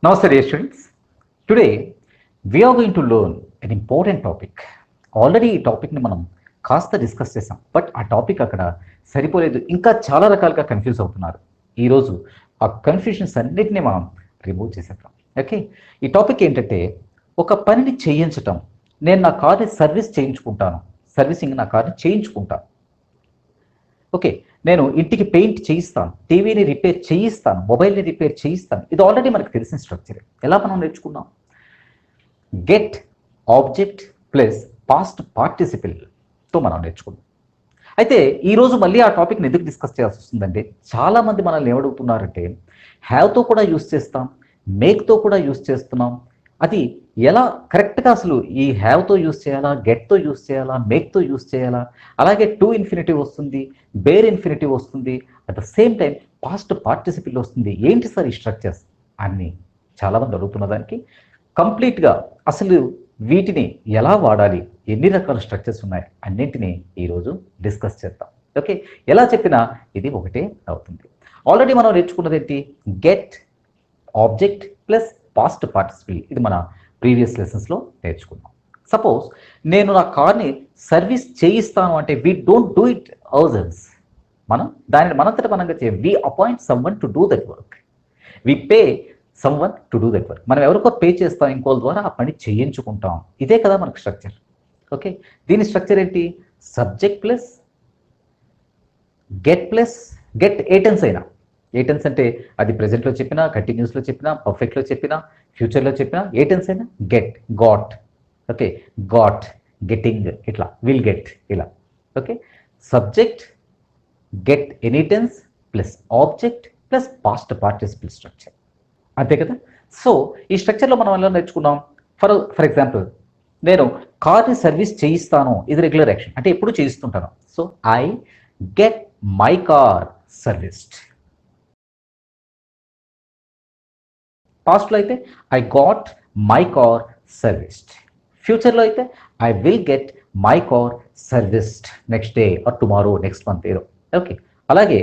Namaste, dear students. Today, we are going to learn an important topic. Already ఈ టాపిక్ని మనం కాస్త discuss చేసాం, బట్ ఆ టాపిక్ అక్కడ సరిపోలేదు. ఇంకా చాలా రకాలుగా కన్ఫ్యూజ్ అవుతున్నారు. ఈరోజు ఆ కన్ఫ్యూజన్స్ అన్నిటినీ మనం రిమూవ్ చేసేద్దాం. ఓకే, ఈ టాపిక్ ఏంటంటే ఒక పనిని చేయించటం. నేను నా కార్ని సర్వీస్ చేయించుకుంటాను, సర్వీసింగ్ నా కార్ని చేయించుకుంటాను. ఓకే, నేను ఇంటికి పెయింట్ చేయిస్తాను, టీవీని రిపేర్ చేయిస్తాను, మొబైల్ని రిపేర్ చేయిస్తాను. ఇది ఆల్రెడీ మనకు తెలిసిన స్ట్రక్చర్. ఎలా మనం నేర్చుకున్నాం? గెట్, ఆబ్జెక్ట్ ప్లస్ పాస్ట్ పార్టిసిపిల్తో మనం నేర్చుకున్నాం. అయితే ఈరోజు మళ్ళీ ఆ టాపిక్ని ఎందుకు డిస్కస్ చేయాల్సి వస్తుందంటే, చాలామంది మనల్ని ఏమడుగుతున్నారంటే హ్యావ్తో కూడా యూస్ చేస్తాం, మేక్తో కూడా యూస్ చేస్తున్నాం. అది ఎలా కరెక్ట్గా అసలు ఈ హ్యావ్తో యూస్ చేయాలా, గెట్తో యూస్ చేయాలా, మేక్తో యూస్ చేయాలా, అలాగే టు ఇన్ఫినిటివ్ వస్తుంది, బేర్ ఇన్ఫినిటివ్ వస్తుంది, at the same time past participle వస్తుంది. ఏంటి సార్ ఈ స్ట్రక్చర్స్ అన్నీ చాలామంది అడుగుతున్న దానికి కంప్లీట్గా అసలు వీటిని ఎలా వాడాలి, ఎన్ని రకాల స్ట్రక్చర్స్ ఉన్నాయి అన్నింటినీ ఈరోజు డిస్కస్ చేద్దాం. ఓకే, ఎలా చెప్పినా ఇది ఒకటే అవుతుంది. ఆల్రెడీ మనం నేర్చుకున్నది ఏంటి? Get, object plus past participle. ఇది మన ప్రీవియస్ లెసన్స్లో నేర్చుకున్నాం. సపోజ్ నేను నా కార్ని సర్వీస్ చేయిస్తాను అంటే వీ డోంట్ డూ ఇట్ అవర్సెల్వ్స్. మనం దానిని మనంతట మనంగా చేయం. We appoint someone to do that work, we pay someone to do that work. మనం ఎవరికో పే చేస్తాం, ఇంకోళ్ళ ద్వారా ఆ పని చేయించుకుంటాం. ఇదే కదా మనకు స్ట్రక్చర్. ఓకే, దీని స్ట్రక్చర్ ఏంటి? Subject plus get plus get ఏ టెన్స్ అయినా. ఏ టెన్స్ అంటే అది ప్రెజెంట్లో చెప్పినా, కంటిన్యూస్లో చెప్పినా, పర్ఫెక్ట్లో చెప్పినా, ఫ్యూచర్లో చెప్పినా, ఏ టెన్స్ అయినా get, got. Okay, got, getting, ఇట్లా విల్ గెట్, ఇలా. Okay, subject get any tense plus object plus past participle structure. అంతే కదా. సో ఈ స్ట్రక్చర్లో మనం ఎలా నేర్చుకున్నాం? ఫర్ ఎగ్జాంపుల్, నేను కార్ని సర్వీస్ చేయిస్తాను, ఇది రెగ్యులర్ యాక్షన్ అంటే ఎప్పుడు చేయిస్తుంటాను. So I get my car serviced. పాస్ట్లో అయితే I got my car serviced. ఫ్యూచర్లో అయితే I will get my car serviced next day or tomorrow, next month ఏదో. ఓకే, అలాగే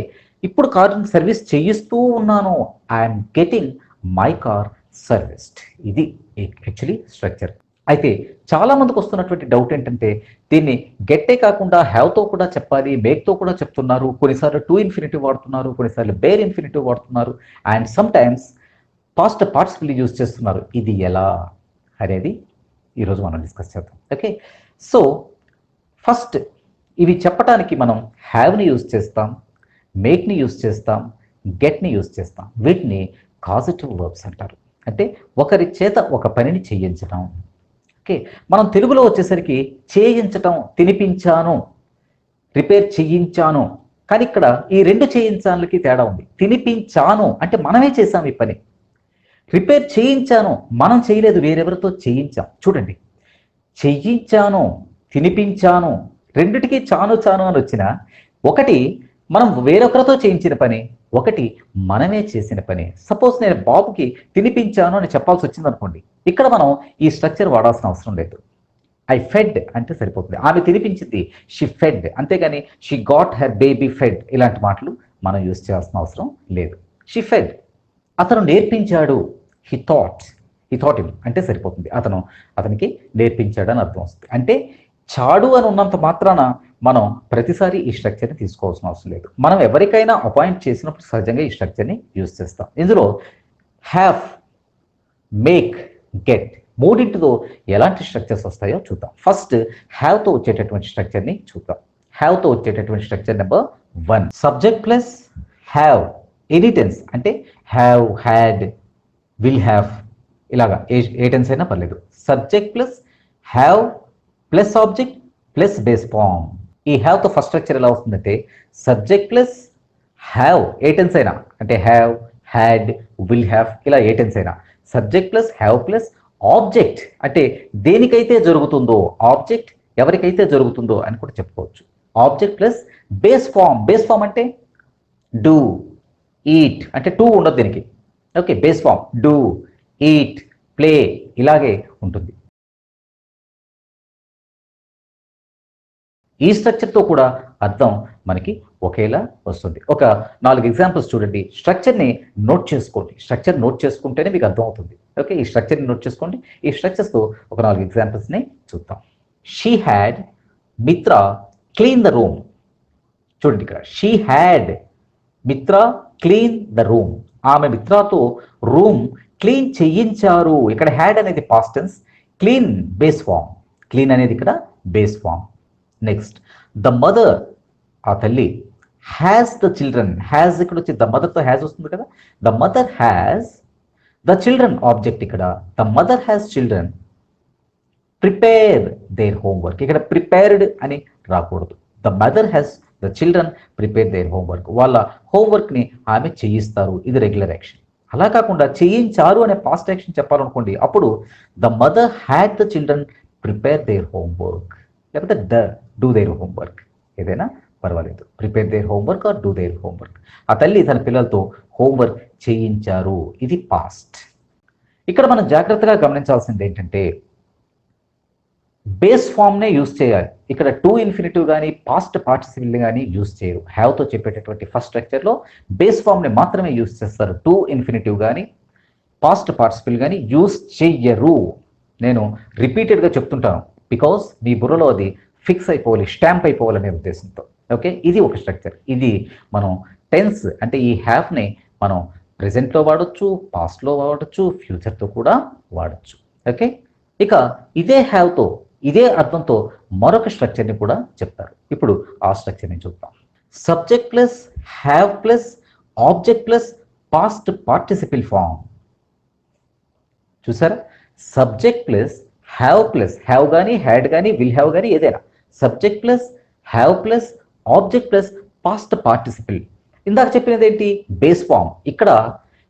ఇప్పుడు కార్ని సర్వీస్ చేయిస్తూ ఉన్నాను, I'm getting my car serviced. ఇది యాక్చువల్లీ స్ట్రక్చర్. అయితే చాలామందికి వస్తున్నటువంటి డౌట్ ఏంటంటే దీన్ని గెట్టే కాకుండా హ్యావ్తో కూడా చెప్పాలి, మేక్తో కూడా చెప్తున్నారు, కొన్నిసార్లు టు ఇన్ఫినిటివ్ వాడుతున్నారు, కొన్నిసార్లు బేర్ ఇన్ఫినిటివ్ వాడుతున్నారు, and sometimes past participle use చేస్తున్నారు. ఇది ఎలా అనేది ఈరోజు మనం డిస్కస్ చేద్దాం. ఓకే, సో ఫస్ట్ ఇవి చెప్పడానికి మనం హ్యావ్ని యూజ్ చేస్తాం, మేక్ని యూజ్ చేస్తాం, గెట్ని యూజ్ చేస్తాం. వీటిని కాజిటివ్ వర్బ్స్ అంటారు. అంటే ఒకరి చేత ఒక పనిని చేయించడం. ఓకే, మనం తెలుగులో వచ్చేసరికి చేయించటం, తినిపించాను, రిపేర్ చేయించాను. కానీ ఇక్కడ ఈ రెండు చేయించాలకి తేడా ఉంది. తినిపించాను అంటే మనమే చేసాం ఈ పని, రిపేర్ చేయించాను మనం చేయలేదు, వేరెవరితో చేయించాం. చూడండి, చేయించాను, తినిపించాను, రెండిటికి చాను చాను అని వచ్చిన, ఒకటి మనం వేరొకరితో చేయించిన పని, ఒకటి మనమే చేసిన పని. సపోజ్ నేను బాబుకి తినిపించాను అని చెప్పాల్సి వచ్చింది అనుకోండి, ఇక్కడ మనం ఈ స్ట్రక్చర్ వాడాల్సిన అవసరం లేదు. ఐ ఫెడ్ అంటే సరిపోతుంది. ఆమె తినిపించింది, షీ ఫెడ్. అంతేగాని she got her baby fed ఇలాంటి మాటలు మనం యూజ్ చేయాల్సిన అవసరం లేదు. She fed. అతను నేర్పించాడు, హీ థాట్ హిమ్ అంటే సరిపోతుంది. అతనికి నేర్పించాడు అని అర్థం వస్తుంది. అంటే చాడు అని ఉన్నంత మాత్రాన మనం ప్రతిసారి ఈ స్ట్రక్చర్ని తీసుకోవాల్సిన అవసరం లేదు. మనం ఎవరికైనా అపాయింట్ చేసినప్పుడు సహజంగా ఈ స్ట్రక్చర్ని యూజ్ చేస్తాం. ఇందులో హ్యావ్, మేక్, గెట్ మూడింటితో ఎలాంటి స్ట్రక్చర్స్ వస్తాయో చూద్దాం. ఫస్ట్ హ్యావ్తో వచ్చేటటువంటి స్ట్రక్చర్ని చూద్దాం. హ్యావ్తో వచ్చేటటువంటి structure number 1, subject plus have any tense. అంటే హ్యావ్, హ్యాడ్, విల్ హ్యావ్, ఇలాగా ఏ టెన్స్ అయినా పర్లేదు. Subject plus have plus object plus base form. ఈ హ్యావ్తో ఫస్ట్ స్ట్రక్చర్ ఎలా వస్తుందంటే సబ్జెక్ట్ ప్లస్ హ్యావ్ ఏ టెన్స్ అయినా, అంటే హ్యావ్, హ్యాడ్, విల్ హ్యావ్, ఇలా ఏ టెన్స్ అయినా. Subject plus have plus object అంటే దేనికైతే జరుగుతుందో, ఆబ్జెక్ట్ ఎవరికైతే జరుగుతుందో అని కూడా చెప్పుకోవచ్చు. Object plus base form. Base form అంటే డూ, ఈట్, అంటే టూ ఉండదు దీనికి. Okay, base form do, eat, play ఇలాగే ఉంటుంది. ఈ స్ట్రక్చర్తో కూడా అర్థం మనకి ఒకేలా వస్తుంది. ఒక 4 ఎగ్జాంపుల్స్ చూడండి. స్ట్రక్చర్ని నోట్ చేసుకోండి. స్ట్రక్చర్ నోట్ చేసుకుంటేనే మీకు అర్థం అవుతుంది. ఓకే, ఈ స్ట్రక్చర్ని నోట్ చేసుకోండి. ఈ స్ట్రక్చర్స్తో ఒక 4 ఎగ్జాంపుల్స్ని చూద్దాం. She had Mitra clean the room. చూడండి ఇక్కడ she had Mitra clean the room. ఆమె మిత్రతో రూమ్ క్లీన్ చేయించారు. ఇక్కడ హ్యాడ్ అనేది past tense, clean base form. Clean అనేది ఇక్కడ base form. Next the mother, ఆ తల్లి, హ్యాస్ ద చిల్డ్రన్. హ్యాస్ ఇక్కడ వచ్చి ద మదర్తో హ్యాస్ వస్తుంది కదా. The mother has the children object. ఇక్కడ the mother has children prepare their homework. ఇక్కడ ప్రిపేర్డ్ అని రాకూడదు. The mother has the children prepare their homework. వాళ్ళ హోంవర్క్ని ఆమె చేయిస్తారు. ఇది రెగ్యులర్ యాక్షన్. అలా కాకుండా చేయించారు అనే పాస్ట్ యాక్షన్ చెప్పాలనుకోండి, అప్పుడు the mother had the children prepare their homework, లేకపోతే డూ దేర్ హోంవర్క్, ఏదైనా పర్వాలేదు. Prepare their homework or do there homework. ఆ తల్లి తన పిల్లలతో హోంవర్క్ చేయించారు. ఇది పాస్ట్. ఇక్కడ మనం జాగ్రత్తగా గమనించాల్సింది ఏంటంటే బేస్ ఫామ్నే యూజ్ చేయాలి. ఇక్కడ టు ఇన్ఫినిటివ్ కానీ పాస్ట్ పార్టిసిపిల్ కానీ యూజ్ చేయరు. హ్యావ్తో చెప్పేటటువంటి ఫస్ట్ స్ట్రక్చర్లో బేస్ ఫామ్ని మాత్రమే యూజ్ చేస్తారు. టు ఇన్ఫినిటివ్ కానీ పాస్ట్ పార్టిసిపిల్ కానీ యూజ్ చెయ్యరు. నేను రిపీటెడ్గా చెప్తుంటాను, బికాస్ మీ బుర్రలో అది ఫిక్స్ అయిపోవాలి, స్టాంప్ అయిపోవాలనే ఉద్దేశంతో. ఓకే, ఇది ఒక స్ట్రక్చర్. ఇది మనం టెన్స్ అంటే ఈ హ్యావ్ని మనం ప్రెజెంట్లో వాడచ్చు, పాస్ట్లో వాడచ్చు, ఫ్యూచర్తో కూడా వాడచ్చు. ఓకే, ఇక ఇదే హ్యావ్తో ఇదే అర్థంతో మరొక స్ట్రక్చర్ని కూడా చెప్తారు. ఇప్పుడు ఆ స్ట్రక్చర్ని చూద్దాం. Subject plus have plus object plus past participle form. చూసారా, సబ్జెక్ట్ ప్లస్ హ్యావ్ కానీ హ్యాడ్ కానీ విల్ హ్యావ్ కానీ ఏదైనా subject plus have plus object plus past participle. ఇందాక చెప్పినది ఏంటి? Base form. ఇక్కడ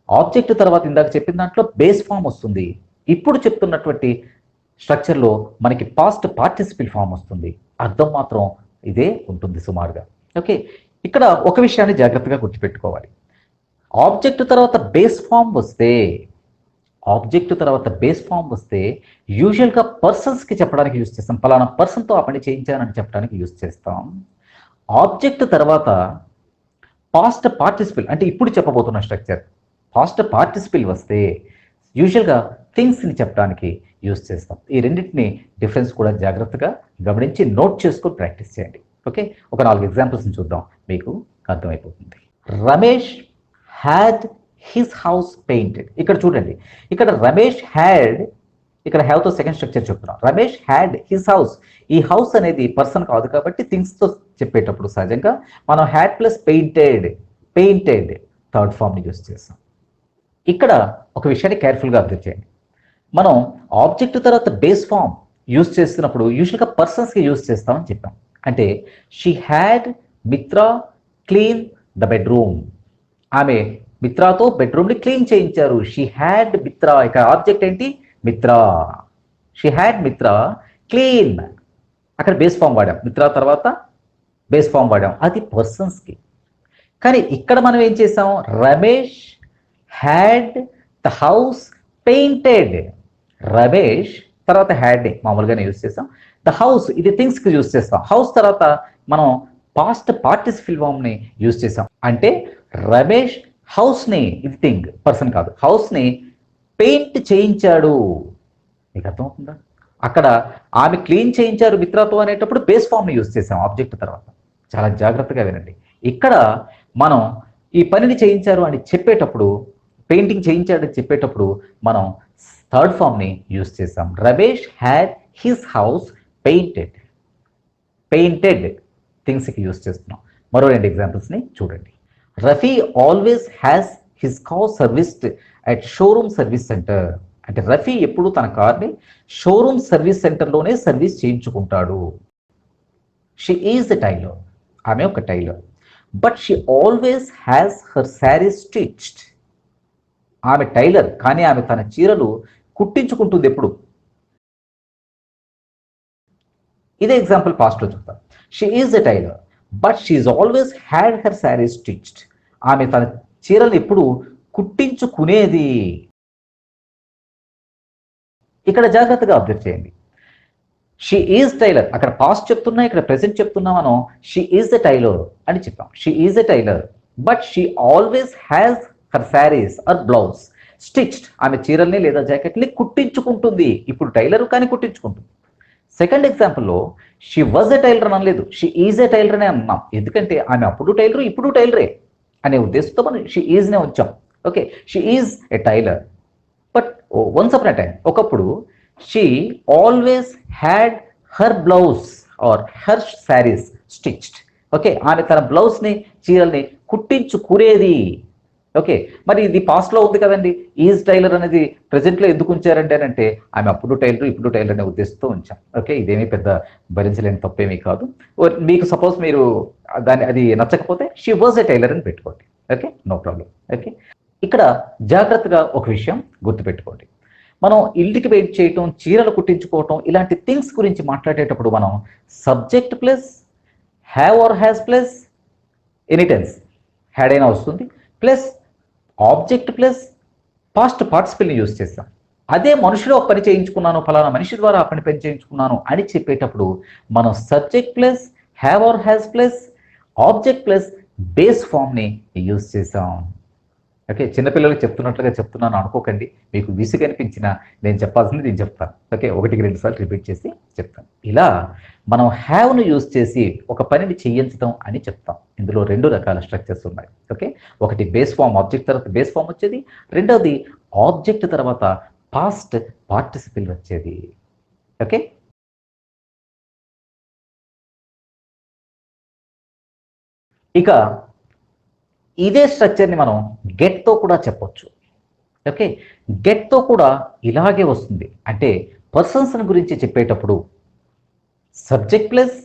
ఆబ్జెక్ట్ తర్వాత ఇందాక చెప్పిన దాంట్లో బేస్ ఫామ్ వస్తుంది. ఇప్పుడు చెప్తున్నటువంటి స్ట్రక్చర్లో మనకి పాస్ట్ పార్టిసిపిల్ ఫామ్ వస్తుంది. అర్థం మాత్రం ఇదే ఉంటుంది సుమారుగా. ఓకే, ఇక్కడ ఒక విషయాన్ని జాగ్రత్తగా గుర్తుపెట్టుకోవాలి. ఆబ్జెక్ట్ తర్వాత బేస్ ఫామ్ వస్తే యూజువల్గా పర్సన్స్కి చెప్పడానికి యూజ్ చేస్తాం. పలానా పర్సన్తో ఆ పని చేయించానని చెప్పడానికి యూజ్ చేస్తాం. ఆబ్జెక్ట్ తర్వాత పాస్ట్ పార్టిసిపిల్ అంటే ఇప్పుడు చెప్పబోతున్న స్ట్రక్చర్ పాస్ట్ పార్టిసిపిల్ వస్తే యూజువల్గా థింగ్స్ని చెప్పడానికి యూజ్ చేస్తాం. ఈ రెండింటిని డిఫరెన్స్ కూడా జాగ్రత్తగా గమనించి నోట్ చేసుకొని ప్రాక్టీస్ చేయండి. ఓకే, ఒక 4 ఎగ్జాంపుల్స్ని చూద్దాం, మీకు అర్థమైపోతుంది. Ramesh had his house painted. ఇక్కడ చూడండి, ఇక్కడ రమేష్ హ్యాడ్, ఇక్కడ హ్యావ్తో సెకండ్ స్ట్రక్చర్ చెప్తున్నాం. Ramesh had his house. ఈ హౌస్ అనేది పర్సన్ కాదు కాబట్టి థింగ్స్తో చెప్పేటప్పుడు సహజంగా మనం హ్యాడ్ ప్లస్ పెయింటెడ్ థర్డ్ ఫామ్ని యూజ్ చేస్తాం. ఇక్కడ ఒక విషయాన్ని కేర్ఫుల్గా అబ్జర్వ్ చేయండి. మనం ఆబ్జెక్ట్ తర్వాత బేస్ ఫామ్ యూజ్ చేస్తున్నప్పుడు యూజువల్గా పర్సన్స్కి యూజ్ చేస్తామని చెప్పాం. అంటే she had Mitra clean the bedroom. ఆమె మిత్రాతో బెడ్రూమ్ని క్లీన్ చేయించారు. షీ హ్యాడ్ మిత్ర, ఇక ఆబ్జెక్ట్ ఏంటి? మిత్ర. షీ హ్యాడ్ మిత్ర క్లీన్, అక్కడ బేస్ ఫామ్ వాడాం. మిత్ర తర్వాత బేస్ ఫామ్ వాడాం, అది పర్సన్స్కి. కానీ ఇక్కడ మనం ఏం చేసాం? Ramesh had the house painted. Ramesh తర్వాత హ్యాడ్ మామూలుగానే యూజ్ చేస్తాం. ద హౌస్ ఇది థింగ్స్కి యూజ్ చేస్తాం. హౌస్ తర్వాత మనం పాస్ట్ పార్టిసిపిల్ ఫామ్ని యూజ్ చేసాం. అంటే రమేష్ హౌస్ని, ఇది థింగ్ పర్సన్ కాదు, హౌస్ని పెయింట్ చేయించాడు. మీకు అర్థమవుతుందా? అక్కడ ఆమె క్లీన్ చేయించారు మిత్రతో అనేటప్పుడు బేస్ ఫామ్ని యూజ్ చేసాం ఆబ్జెక్ట్ తర్వాత. చాలా జాగ్రత్తగా వినండి. ఇక్కడ మనం ఈ పనిని చేయించారు అని చెప్పేటప్పుడు, పెయింటింగ్ చేయించాడని చెప్పేటప్పుడు మనం థర్డ్ ఫామ్ని యూజ్ చేసాం. Ramesh had his house painted థింగ్స్కి యూజ్ చేస్తున్నాం. మరో 2 ఎగ్జాంపుల్స్ని చూడండి. Rafi always has his car serviced at showroom service center. అంటే రఫీ ఎప్పుడు తన కార్ని షోరూమ్ సర్వీస్ సెంటర్లోనే సర్వీస్ చేయించుకుంటాడు. She is a tailor. ఆమె ఒక tailor. But she always has her sari stitched. ఆమె టైలర్, కానీ ఆమె తన చీరలు కుట్టించుకుంటుంది ఎప్పుడు. ఇదే ఎగ్జాంపుల్ పాస్ట్లో చూద్దాం. She is a tailor but she is always had her sari stitched. ఆమె తన చీరలు ఎప్పుడు కుట్టించుకునేది. ఇక్కడ జాగ్రత్తగా అబ్జర్వ్ చేయండి. షీ ఈజ్ టైలర్, అక్కడ పాస్ట్ చెప్తున్నా ఇక్కడ ప్రెసెంట్ చెప్తున్నా మనం షీ ఈజ్ ద టైలర్ అని చెప్పాం. She is the tailor but she always has her saris or blouse stitched. ఆమె చీరల్ని లేదా జాకెట్ని కుట్టించుకుంటుంది. ఇప్పుడు టైలర్ కానీ కుట్టించుకుంటుంది. సెకండ్ ఎగ్జాంపుల్లో షీ వాజ్ ఎ టైలర్ అనలేదు, షీ ఈజ్ ఎ టైలర్ అనే అన్నాం. ఎందుకంటే ఆమె అప్పుడు టైలరు ఇప్పుడు టైలరే అనే ఉద్దేశంతో మనం షీ ఈజ్నే ఉంచాం. ఓకే, she is a tailor but once upon a time, ఒకప్పుడు she always had her blouse or her saris stitched. Okay, ఆమె తన బ్లౌజ్ని చీరల్ని కుట్టించుకునేది. ఓకే, మరి ఇది పాస్ట్లో ఉంది కదండి. ఈజ్ టైలర్ అనేది ప్రెజెంట్లో ఎందుకు ఉంచారండి అని అంటే ఆమె అప్పుడు టైలర్ ఇప్పుడు టైలర్ అనే ఉద్దేశంతో ఉంచాం. ఓకే, ఇదేమీ పెద్ద భరించలేని తప్పేమీ కాదు. మీకు సపోజ్ మీరు అది నచ్చకపోతే షీ వాజ్ ఎ టైలర్ అని పెట్టుకోండి. Okay, no problem. ఓకే, ఇక్కడ జాగ్రత్తగా ఒక విషయం గుర్తుపెట్టుకోండి. మనం ఇంటికి వెయిట్ చేయటం, చీరలు కుట్టించుకోవటం ఇలాంటి థింగ్స్ గురించి మాట్లాడేటప్పుడు మనం subject plus have or has plus any tense had అయినా వస్తుంది, ప్లస్ ఆబ్జెక్ట్ ప్లస్ పాస్ట్ పార్టిసిపల్ని యూజ్ చేస్తాం. అదే మనుషులు ఒక పని చేయించుకున్నాను, ఫలానా మనిషి ద్వారా ఆ పని చేయించుకున్నాను అని చెప్పేటప్పుడు మనం subject plus have or has plus object plus base ఫామ్ని యూజ్ చేసాం. ఓకే, చిన్నపిల్లలకి చెప్తున్నట్లుగా చెప్తున్నాను అనుకోకండి. మీకు విసుగు అనిపించినా నేను చెప్పాల్సింది నేను చెప్తాను. ఓకే, 1-2 సార్లు రిపీట్ చేసి చెప్తాను. ఇలా మనం హ్యావ్ను యూజ్ చేసి ఒక పనిని చేయించడం అని చెప్తాం. ఇందులో 2 రకాల స్ట్రక్చర్స్ ఉన్నాయి. ఓకే, ఒకటి బేస్ ఫామ్, ఆబ్జెక్ట్ తర్వాత బేస్ ఫామ్ వచ్చేది. రెండవది ఆబ్జెక్ట్ తర్వాత పాస్ట్ పార్టిసిపిల్ వచ్చేది. ఓకే, ఇక ఇదే స్ట్రక్చర్ని మనం గెట్తో కూడా చెప్పొచ్చు. ఓకే, గెట్తో కూడా ఇలాగే వస్తుంది. అంటే పర్సన్స్ గురించి చెప్పేటప్పుడు సబ్జెక్ట్ ప్లస్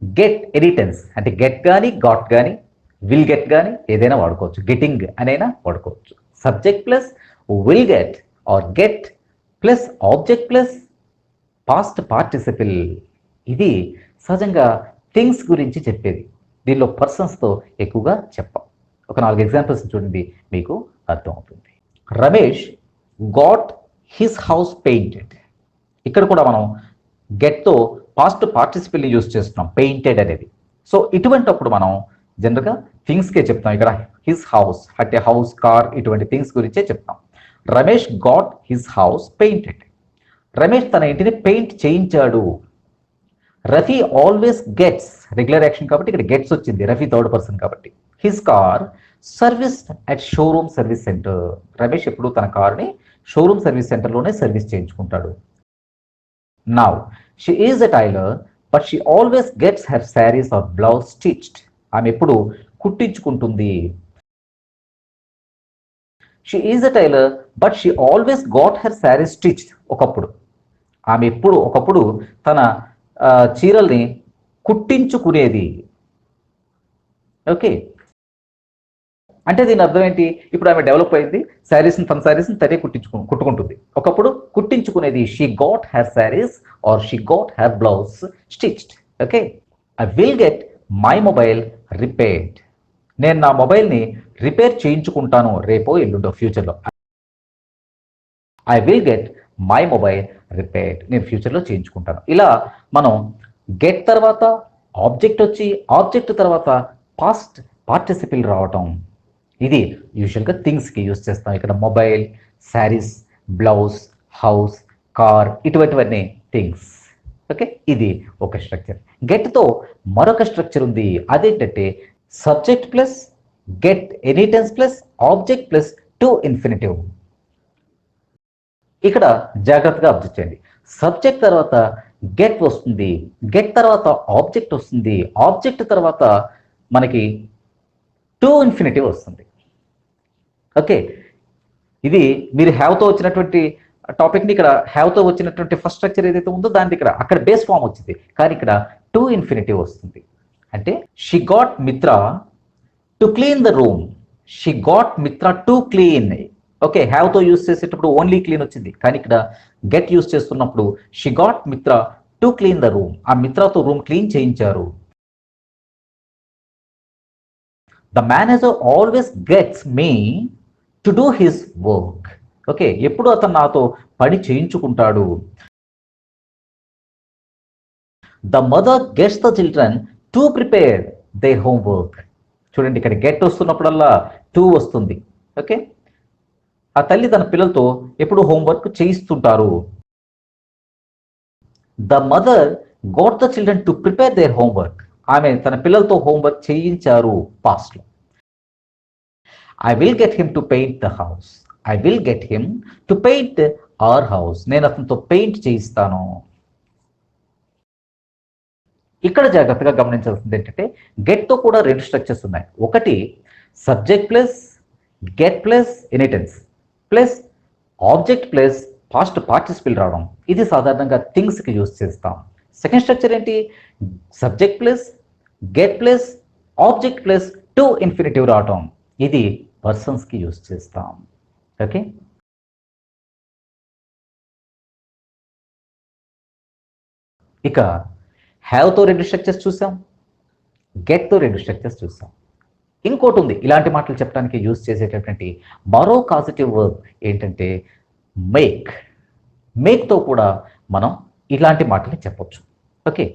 గెట్ ఎడిటెన్స్, అంటే గెట్ కానీ గాట్ కానీ విల్ గెట్ కానీ ఏదైనా వాడుకోవచ్చు. గెటింగ్ అనైనా వాడుకోవచ్చు. Subject plus will get or get plus object plus past participle. ఇది సహజంగా థింగ్స్ గురించి చెప్పేది. దీనిలో పర్సన్స్తో ఎక్కువగా చెప్పాం. ఒక 4 ఎగ్జాంపుల్స్ చూడండి, మీకు అర్థమవుతుంది. Ramesh got his house painted. ఇక్కడ కూడా మనం గెట్తో పాస్ట్ పార్టిసిపిల్ని యూజ్ చేస్తున్నాం, పెయింటెడ్ అనేది. సో ఇటువంటిప్పుడు మనం జనరల్గా థింగ్స్కే చెప్తాం. ఇక్కడ హిస్ హౌస్ అంటే హౌస్, కార్ ఇటువంటి థింగ్స్ గురించే చెప్తాం. Ramesh got his house painted. Ramesh తన ఇంటిని పెయింట్ చేయించాడు. Rafi always gets, regular action కాబట్టి ఇక్కడ గెట్స్ వచ్చింది, రఫీ థర్డ్ పర్సన్ కాబట్టి. His car service at showroom service centre. Ramesh ఎప్పుడు తన కార్ని షోరూమ్ సర్వీస్ సెంటర్లోనే సర్వీస్ చేయించుకుంటాడు. Now she is a tailor but she always gets her saris or blouse stitched. ఆమె ఎప్పుడు కుట్టించుకుంటుంది. She is a tailor but she always got her saris stitched. ఆమె ఒకప్పుడు తన చీరల్ని కుట్టించుకునేది. ఓకే, అంటే దీని అర్థం ఏంటి? ఇప్పుడు ఆమె డెవలప్ అయింది, తన శారీస్ని తనే కుట్టుకుంటుంది. ఒకప్పుడు కుట్టించుకునేది. She got her saris or she got her blouse stitched. Okay, I will get my mobile repaired. నేను నా మొబైల్ని రిపేర్ చేయించుకుంటాను రేపో ఎల్లుండో ఫ్యూచర్లో. I will get my mobile repaired, నేను ఫ్యూచర్లో చేయించుకుంటాను. ఇలా మనం గెట్ తర్వాత ఆబ్జెక్ట్ వచ్చి ఆబ్జెక్ట్ తర్వాత పాస్ట్ పార్టిసిపిల్ రావటం. ఇది యూజువల్గా థింగ్స్కి యూజ్ చేస్తాం. ఇక్కడ mobile, saris, blouse, house, car ఇటువంటివన్నీ థింగ్స్. ఓకే, ఇది ఒక స్ట్రక్చర్. గెట్తో మరొక స్ట్రక్చర్ ఉంది. అదేంటంటే subject plus get any tense plus object plus to infinitive. ఇక్కడ జాగ్రత్తగా అబ్జర్వ్ చేయండి. సబ్జెక్ట్ తర్వాత గెట్ వస్తుంది, గెట్ తర్వాత ఆబ్జెక్ట్ వస్తుంది, ఆబ్జెక్ట్ తర్వాత మనకి టు ఇన్ఫినిటివ్ వస్తుంది. ఓకే, ఇది మీరు హ్యావ్తో వచ్చినటువంటి టాపిక్ని ఇక్కడ హ్యావ్తో వచ్చినటువంటి ఫస్ట్ స్ట్రక్చర్ ఏదైతే ఉందో దాన్ని అక్కడ బేస్ ఫామ్ వచ్చింది, కానీ ఇక్కడ టు ఇన్ఫినిటివ్ వస్తుంది. అంటే she got Mitra to clean the room, she got Mitra to clean. Okay, హ్యావ్తో యూజ్ చేసేటప్పుడు ఓన్లీ క్లీన్ వచ్చింది, కానీ ఇక్కడ గెట్ యూజ్ చేస్తున్నప్పుడు she got Mitra to clean the room. ఆ మిత్రతో రూమ్ క్లీన్ చేయించారు. The manager always gets me to do his work. Okay, ఎప్పుడు అతను నాతో పని చేయించుకుంటాడు. The mother gets the children to prepare they homework. చూడండి, ఇక్కడ గెట్ వస్తున్నప్పుడల్లా టు వస్తుంది. ఓకే, ఆ తల్లి తన పిల్లలతో ఎప్పుడు హోంవర్క్ చేయిస్తుంటారు. The mother got the children to prepare their homework. ఆమె తన పిల్లలతో హోంవర్క్ చేయించారు పాస్ట్లో. I will get him to paint the house. I will get him to paint our house. నేను అతనితో పెయింట్ చేయిస్తాను. ఇక్కడ జాగ్రత్తగా గమనించాల్సింది ఏంటంటే గెట్తో కూడా రెండు స్ట్రక్చర్స్ ఉన్నాయి. ఒకటి subject plus get plus inheritance plus object plus past participle రావడం. ఇది సాధారణంగా థింగ్స్కి యూజ్ చేస్తాం. సెకండ్ స్ట్రక్చర్ ఏంటి? Subject plus get plus object plus to infinitive రావడం. ఇది పర్సన్స్కి యూజ్ చేస్తాం. ఓకే, ఇక హ్యావ్తో రెండు స్ట్రక్చర్స్ చూసాం, గెట్తో రెండు స్ట్రక్చర్స్ చూసాం. ఇంకోటి ఉంది ఇలాంటి మాటలు చెప్పడానికి యూజ్ చేసేటటువంటి మరో కాజిటివ్ వర్బ్ ఏంటంటే మేక్. మేక్తో కూడా మనం ఇలాంటి మాటలు చెప్పొచ్చు. ఓకే,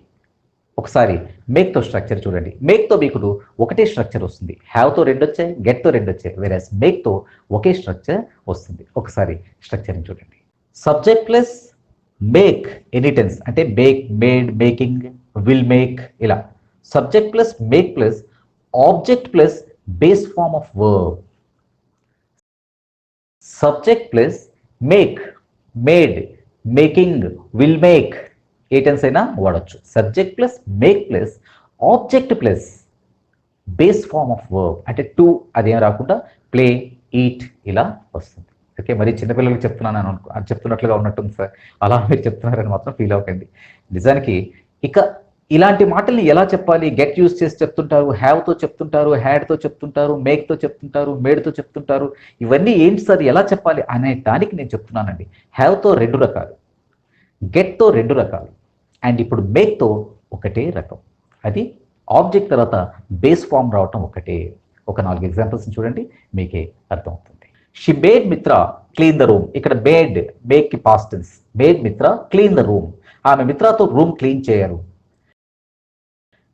ఒకసారి మేక్తో స్ట్రక్చర్ చూడండి. మేక్తో మీకు ఒకటే స్ట్రక్చర్ వస్తుంది. హ్యావ్తో రెండు వచ్చాయి, గెట్తో రెండు వచ్చాయి. వేరేస్ మేక్తో ఒకే స్ట్రక్చర్ వస్తుంది. ఒకసారి స్ట్రక్చర్ని చూడండి. సబ్జెక్ట్ ప్లస్ మేక్ ఎనీటెన్స్ అంటే make, made, making, will make. ఇలా subject plus make plus object plus base form of verb. Subject plus make, made, making, will make ఏ టెన్స్ అయినా వాడచ్చు. Subject plus make plus object plus base form of verb అంటే to అదేం రాకుండా play, eat ఇలా వస్తుంది. Okay, మరి చిన్నపిల్లలకి చెప్తున్నాను అది చెప్తున్నట్లుగా ఉన్నట్టుంది సార్, అలా మీరు చెప్తున్నారని మాత్రం ఫీల్ అవ్వకండి. నిజానికి ఇక ఇలాంటి మాటల్ని ఎలా చెప్పాలి? గెట్ యూజ్ చేసి చెప్తుంటారు, హ్యావ్తో చెప్తుంటారు, హ్యాడ్తో చెప్తుంటారు, మేక్తో చెప్తుంటారు, మేడ్తో చెప్తుంటారు. ఇవన్నీ ఏంటి సార్, ఎలా చెప్పాలి అనే దానికి నేను చెప్తున్నానండి. హ్యావ్తో రెండు రకాలు, గెట్తో రెండు రకాలు, అండ్ ఇప్పుడు మేక్తో ఒకటే రకం. అది ఆబ్జెక్ట్ తర్వాత బేస్ ఫామ్ రావటం ఒకటే. ఒక 4 ఎగ్జాంపుల్స్ చూడండి, మీకే అర్థమవుతుంది. షీ మేడ్ మిత్ర క్లీన్ ద రూమ్. ఇక్కడ మేక్ కి పాస్ట్ టెన్స్. మేడ్ మిత్ర క్లీన్ ద రూమ్. ఆమె మిత్రతో రూమ్ క్లీన్ చేయరు.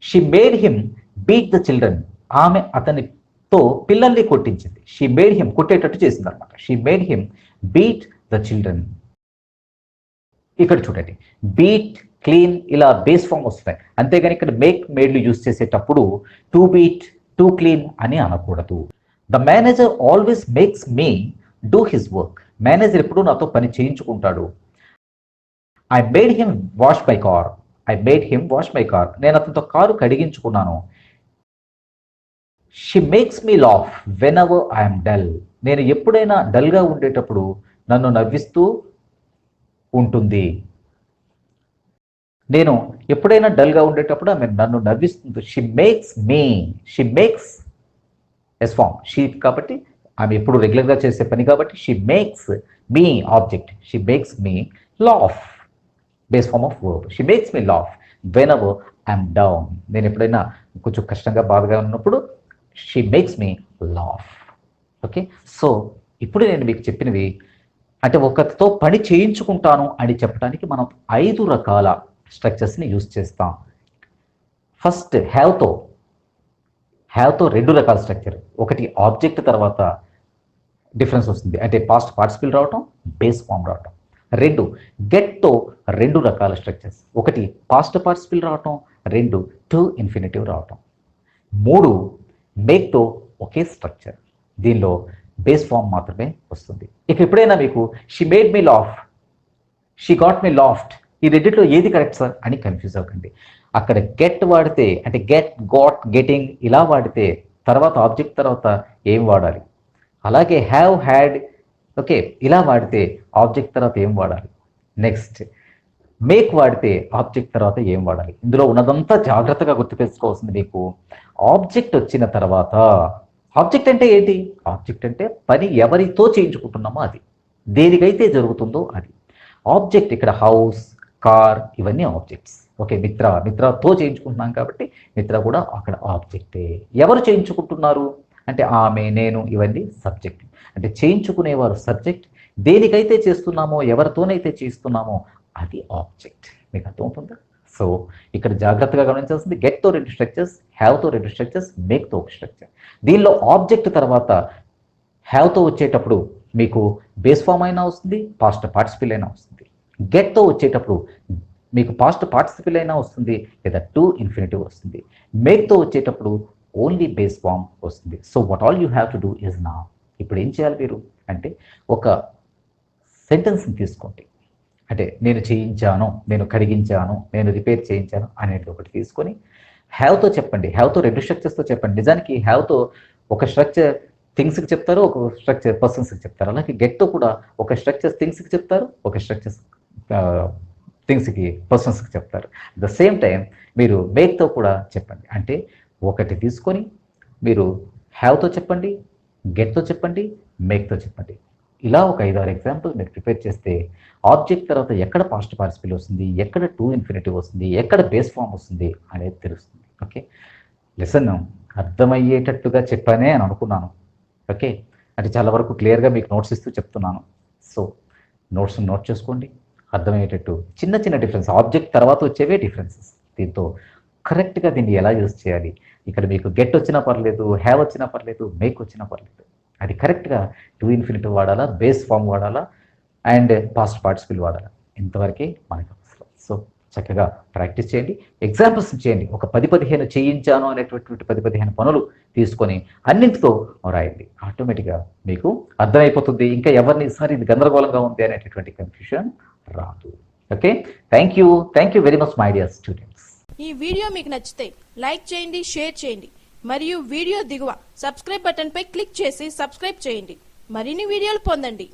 She made him beat the children. ఆమె అతనితో పిల్లల్ని కొట్టించింది. షీ మేడ్ హిమ్ కొట్టేటట్టు చేసింది అనమాట. She made him beat the children. ఇక్కడ చూడండి, బీట్, క్లీన్ ఇలా బేస్ ఫామ్ వస్తున్నాయి. అంతేగాని ఇక్కడ మేక్, మేడ్లు యూజ్ చేసేటప్పుడు టు బీట్, టు క్లీన్ అని అనకూడదు. The manager always makes me do his work. Manager ఎప్పుడు నాతో పని చేయించుకుంటాడు. I made him wash my car. I made him wash my car. నేను అతనితో కారు కడిగించుకున్నాను. She makes me laugh whenever I'm dull. నేను ఎప్పుడైనా డల్గా ఉండేటప్పుడు నన్ను నవ్విస్తూ ఉంటుంది. నేను ఎప్పుడైనా డల్గా ఉండేటప్పుడు ఆమె నన్ను నవ్విస్తుంది. She makes s form she కాబట్టి ఆమె ఎప్పుడు రెగ్యులర్గా చేసే పని కాబట్టి she makes me object. She makes me laugh base form of verb. She makes me laugh whenever I'm down. నేను ఎప్పుడైనా కొంచెం కష్టంగా బాధగా ఉన్నప్పుడు she makes me laugh. Okay, so ఇప్పుడు నేను మీకు చెప్పినవి అంటే ఒకరితో పని చేయించుకుంటాను అని చెప్పడానికి మనం 5 రకాల స్ట్రక్చర్స్ని యూజ్ చేస్తాం. ఫస్ట్ హ్యావ్తో 2 రకాల స్ట్రక్చర్. ఒకటి ఆబ్జెక్ట్ తర్వాత డిఫరెన్స్ వస్తుంది అంటే పాస్ట్ పార్టిసిపిల్ రావటం, బేస్ ఫామ్ రావటం. 2 గెట్తో 2 రకాల స్ట్రక్చర్స్. ఒకటి పాస్ట్ పార్టిసిపిల్ రావటం, 2 టు ఇన్ఫినిటివ్ రావటం. 3 మేక్తో ఒకే స్ట్రక్చర్, దీనిలో బేస్ ఫామ్ మాత్రమే వస్తుంది. ఇక ఎప్పుడైనా మీకు she made me laugh, she got me laughed, ఈ రెండిట్లో ఏది కరెక్ట్ సార్ అని కన్ఫ్యూజ్ అవ్వకండి. అక్కడ గెట్ వాడితే అంటే గెట్, గాట్, గెటింగ్ ఇలా వాడితే తర్వాత ఆబ్జెక్ట్ తర్వాత ఏం వాడాలి. అలాగే హ్యావ్, హ్యాడ్ ఓకే ఇలా వాడితే ఆబ్జెక్ట్ తర్వాత ఏం వాడాలి. నెక్స్ట్ మేక్ వాడితే ఆబ్జెక్ట్ తర్వాత ఏం వాడాలి. ఇందులో ఉన్నదంతా జాగ్రత్తగా గుర్తుపెట్టుకోవాల్సింది మీకు. ఆబ్జెక్ట్ వచ్చిన తర్వాత, ఆబ్జెక్ట్ అంటే ఏంటి? ఆబ్జెక్ట్ అంటే పని ఎవరితో చేయించుకుంటున్నామో అది, దేనికైతే జరుగుతుందో అది ఆబ్జెక్ట్. ఇక్కడ హౌస్, కార్ ఇవన్నీ ఆబ్జెక్ట్స్. ఓకే, మిత్రతో చేయించుకుంటున్నాం కాబట్టి మిత్ర కూడా అక్కడ ఆబ్జెక్టే. ఎవరు చేయించుకుంటున్నారు అంటే ఆమె, నేను ఇవన్నీ సబ్జెక్ట్. అంటే చేయించుకునేవారు సబ్జెక్ట్, దేనికైతే చేస్తున్నామో ఎవరితోనైతే చేస్తున్నామో అది ఆబ్జెక్ట్. మీకు అర్థమవుతుందా? సో ఇక్కడ జాగ్రత్తగా గమనించాల్సింది గెట్తో 2 స్ట్రక్చర్స్, హ్యావ్తో 2 స్ట్రక్చర్స్, మేక్తో ఒక స్ట్రక్చర్. దీనిలో ఆబ్జెక్ట్ తర్వాత హ్యావ్తో వచ్చేటప్పుడు మీకు బేస్ ఫామ్ అయినా వస్తుంది, పాస్ట్ పార్టిసిపిల్ అయినా వస్తుంది. గెట్తో వచ్చేటప్పుడు మీకు పాస్ట్ పార్టిసిపిల్ అయినా వస్తుంది, లేదా టు ఇన్ఫినిటివ్ వస్తుంది. మేక్తో వచ్చేటప్పుడు ఓన్లీ బేస్ ఫామ్ వస్తుంది. So what all you have to do is నా. ఇప్పుడు ఏం చేయాలి మీరు అంటే ఒక సెంటెన్స్ని తీసుకోండి. అంటే నేను చేయించాను, నేను కడిగించాను, నేను రిపేర్ చేయించాను అనేది ఒకటి తీసుకొని హ్యావ్తో చెప్పండి. హ్యావ్తో 2 స్ట్రక్చర్స్తో చెప్పండి. నిజానికి హ్యావ్తో ఒక స్ట్రక్చర్ థింగ్స్కి చెప్తారు, ఒక స్ట్రక్చర్ పర్సన్స్కి చెప్తారు. అలాగే గెట్తో కూడా ఒక స్ట్రక్చర్ థింగ్స్కి చెప్తారు, ఒక స్ట్రక్చర్ థింగ్స్కి పర్సన్స్కి చెప్తారు. ద సేమ్ టైం మీరు మేక్తో కూడా చెప్పండి. అంటే ఒకటి తీసుకొని మీరు హ్యావ్తో చెప్పండి, గెట్తో చెప్పండి, మేక్తో చెప్పండి. ఇలా ఒక 5-6 ఎగ్జాంపుల్ మీరు ప్రిపేర్ చేస్తే ఆబ్జెక్ట్ తర్వాత ఎక్కడ పాస్ట్ పార్టిసిపిల్ వస్తుంది, ఎక్కడ టు ఇన్ఫినిటివ్ వస్తుంది, ఎక్కడ బేస్ ఫామ్ వస్తుంది అనేది తెలుస్తుంది. ఓకే, లెసన్ అర్థమయ్యేటట్టుగా చెప్పానే అని అనుకున్నాను. ఓకే, అంటే చాలా వరకు క్లియర్గా మీకు నోట్స్ ఇస్తూ చెప్తున్నాను. సో నోట్స్ నోట్ చేసుకోండి, అర్థమయ్యేటట్టు. చిన్న చిన్న డిఫరెన్స్, ఆబ్జెక్ట్ తర్వాత వచ్చేవే డిఫరెన్సెస్. దీంతో కరెక్ట్గా దీన్ని ఎలా యూజ్ చేయాలి, ఇక్కడ మీకు గెట్ వచ్చినా పర్లేదు, హ్యావ్ వచ్చినా పర్లేదు, మేక్ వచ్చినా పర్లేదు, అది కరెక్ట్గా టు ఇన్ఫినిటివ్ వాడాలా, బేస్ ఫామ్ వాడాలా, అండ్ పాస్ట్ పార్టిసిపిల్ వాడాలా, ఇంతవరకే మనకు అవసరం. సో చక్కగా ప్రాక్టీస్ చేయండి, ఎగ్జాంపుల్స్ చేయండి. ఒక 10-15 చేయించాను అనేటటువంటి 10-15 పనులు తీసుకొని అన్నింటితో రాయండి. ఆటోమేటిక్గా మీకు అర్థమైపోతుంది. ఇంకా ఎవరిని సార్ ఇది గందరగోళంగా ఉంది అనేటటువంటి కన్ఫ్యూషన్ రాదు. Okay, thank you very much my dear students. ఈ వీడియో మీకు నచ్చితే లైక్ చేయండి, షేర్ చేయండి మరియు వీడియో దిగువ సబ్స్క్రైబ్ బటన్ పై క్లిక్ చేసి సబ్స్క్రైబ్ చేయండి. మరిన్ని వీడియోలు పొందండి.